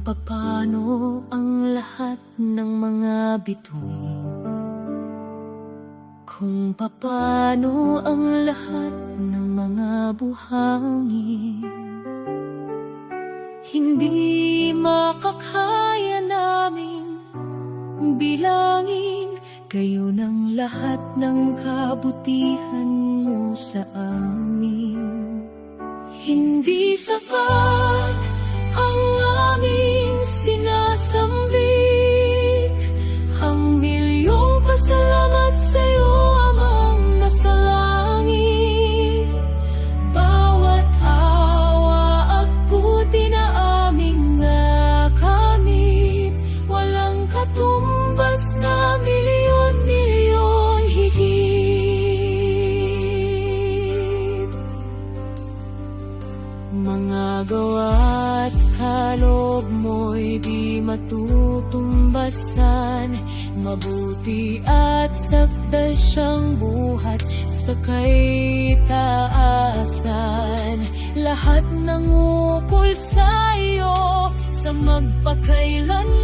papano ang lahat ng mga bituin, kung papano ang lahat ng mga buhangin. Hindi makakaya namin bilangin kayo ng lahat ng kabutihan mo sa amin. Hindi sapat ang aming sinasambit, ang milyong pasalamat sa'yo, Amang nasa langit. Bawat awa at buti na aming nakamit, walang katumbas na milyon-milyon higit. Mga gawa't kaloob mo'y di matutumbasan, mabuti at sakdal siyang buhat sa kaitaasan. Lahat ng ukol sa iyo sa magpakailanman